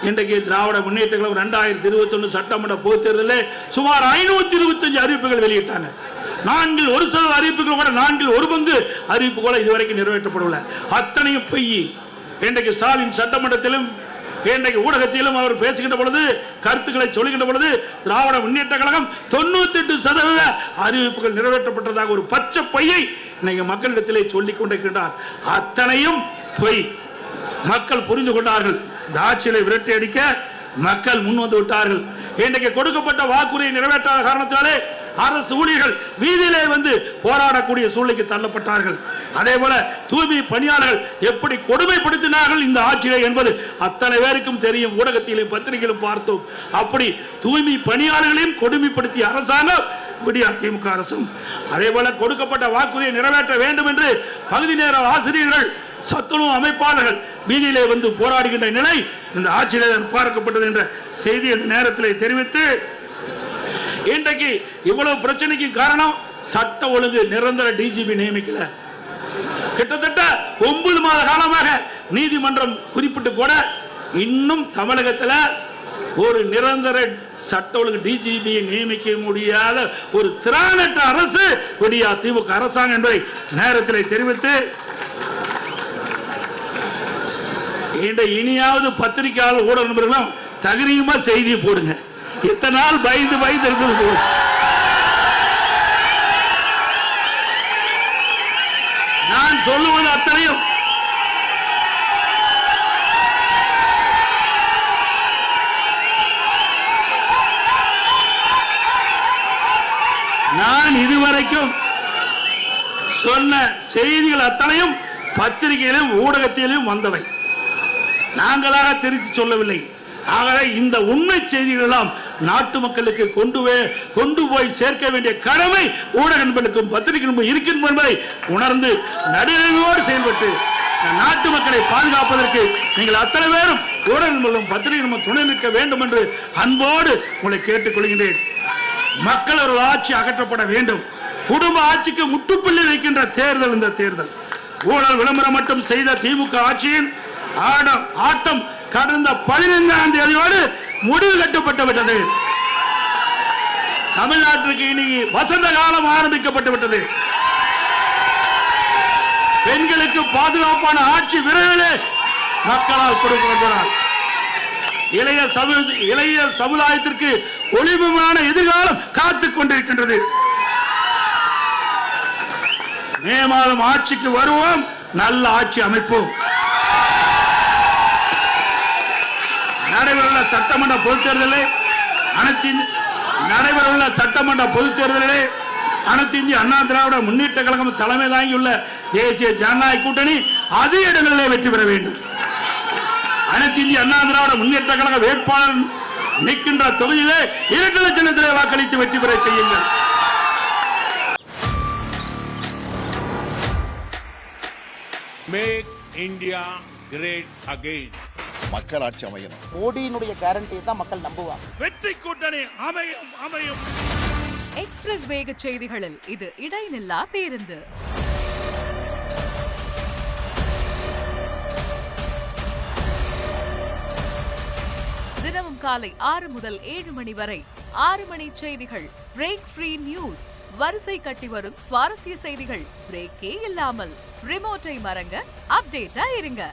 இன்றைக்கு திராவிட முன்னேற்ற கழகம் 2021 சட்டமன்ற பொதுத் தேர்தலில் சுமார் 525 அறிவிப்புகள் வெளியிட்டாங்க. 1/4 அறிவிப்புகள் கூட 1/4 அறிவிப்பு கூட இதுவரைக்கும் நிறைவேற்றப்படவில்லை. அத்தனையும் பொய். இன்றைக்கு ஸ்டாலின் சட்டமன்றத்திலும் இன்றைக்கு ஊடகத்திலும் அவர் பேசுகின்ற பொழுது, கருத்துக்களை சொல்லுகின்ற பொழுது, திராவிட முன்னேற்ற கழகம் 98% அறிவிப்புகள் நிறைவேற்றப்பட்டதாக ஒரு பச்சை பொய்யை இன்னைக்கு மக்களிடத்திலே சொல்லிக் கொண்டிருக்கின்றார். அத்தனையும் பொய். மக்கள் புரிந்து கொண்டார்கள். இந்த ஆட்சியை விரட்டி அடிக்க மக்கள் முன் வந்து விட்டார்கள். இன்றைக்கு கொடுக்கப்பட்ட வாக்குறுதியை நிறைவேற்றாத காரணத்தினாலே அரசு ஊழியர்கள் வீதியிலே வந்து போராடக்கூடிய சூழ்நிலைக்கு தள்ளப்பட்டார்கள். அதே போல தூய்மை பணியாளர்கள் எப்படி கொடுமைப்படுத்தினார்கள் இந்த ஆட்சியை என்பது அத்தனை பேருக்கும் தெரியும். ஊடகத்திலும் பத்திரிகையிலும் பார்த்தோம். அப்படி தூய்மை பணியாளர்களையும் கொடுமைப்படுத்திய அரசாங்கம் விடியா திமுக அரசும். அதே போல கொடுக்கப்பட்ட வாக்குறுதியை நிறைவேற்ற வேண்டும் என்று பகுதி நேர ஆசிரியர்கள், சத்துணவு அமைப்பாளர்கள் வீதியிலே வந்து போராடுகின்ற நிலை இந்த ஆட்சியில் பார்க்கப்பட்டது என்ற செய்தி இந்த நேரத்தில் தெரிவித்து, இன்றைக்கு இவ்வளவு பிரச்சனைக்கு காரணம் சட்ட ஒழுங்கு நிரந்தர டிஜிபி நியமிக்கல. கிட்டத்தட்ட 9 மாத காலமாக நீதிமன்றம் குறிப்பிட்டு கூட இன்னும் தமிழகத்தில் ஒரு நிரந்தர சட்ட ஒழுங்கு டிஜிபியை நியமிக்க முடியாத ஒரு திராணற்ற அரசு விடியா திமுக அரசாங்கம் என்பதை நேரத்தில் தெரிவித்து, இனியாவது பத்திரிகையாளர் ஊடக நண்பர்களும் தகுதியுமா செய்தி போடுங்க. இத்தனை நாள் பயந்து இருக்குது போது. நான் சொல்லுவது அத்தனையும் நான் இதுவரைக்கும் சொன்ன செய்திகள் அத்தனையும் பத்திரிகையிலும் ஊடகத்திலும் வந்தவை. நாங்களாக திருத்தி சொல்லவில்லை. ஆகவே இந்த உண்மை செய்திகள் எல்லாம் நாட்டு மக்களுக்கு கொண்டு போய் சேர்க்க வேண்டிய கடமை ஊடக நண்பர்களுக்கும் பத்திரிகைகளுக்கும் இருக்கின்ற என்பதை உணர்ந்து நடுநிலையோடு செயல்பட்டு நாட்டு மக்களை பாதுகாப்பதற்கு நீங்கள் அத்தனை பேரும் ஊடக நண்பர்களும் பத்திரிகைகளும் துணை நிற்க வேண்டும் என்று அன்போடு உங்களை கேட்டுக்கொள்கின்றேன். மக்கள் ஒரு ஆட்சி அகற்றப்பட வேண்டும். குடும்ப ஆட்சிக்கு முட்டுப்புள்ளி வைக்கின்ற தேர்தல் இந்த தேர்தல். ஊழல் விளம்பரம் மட்டும் செய்த திமுக ஆட்சியின் ஆட்டம் கடந்த 15ஆம் தேதியோடு முடிவு கட்டப்பட்டு விட்டது. தமிழ்நாட்டிற்கு இன்னைக்கு வசந்த காலம் ஆரம்பிக்கப்பட்டு விட்டது. பெண்களுக்கு பாதுகாப்பான ஆட்சி விரைவிலே மக்களால் கொடுக்கப்பட்டார். இளைய சமுதாயத்திற்கு ஒளிவுமான எதிர்காலம் காத்துக் கொண்டிருக்கின்றது. மே மாதம் ஆட்சிக்கு வருவோம், நல்ல ஆட்சி அமைப்போம். நடைபெறவுள்ள சட்டமன்ற பொதுத் தேர்தலில் அனைத்து இந்திய அண்ணா திராவிட முன்னேற்ற கழகம் தலைமை தாங்கியுள்ள தேசிய ஜனநாயக கூட்டணி அதிக இடங்களிலே வெற்றி பெற வேண்டும். அனைத்து இந்திய அண்ணா திராவிட முன்னேற்ற கழக வேட்பாளர் நிற்கின்ற தொகுதியிலே 2 லட்சத்திலே வாக்களித்து வெற்றி பெற செய்யுங்கள். Make India great again. மக்கள் ஆட்சி அமையணும். மோடியினுடைய கேரண்டியை தான் மக்கள் நம்புவாங்க. வெற்றி கூட்டணி அமையும். எக்ஸ்பிரஸ் வேக செய்திகளில் இது இடைநில்லா பேருந்து. தினமும் காலை 6 முதல் 7 மணி வரை 6 மணி செய்திகள். Break free news. வரிசை கட்டி வரும் சுவாரஸ்ய செய்திகள் பிரேக்கே இல்லாமல். ரிமோட்டை மறங்க, அப்டேட்டா இருங்க.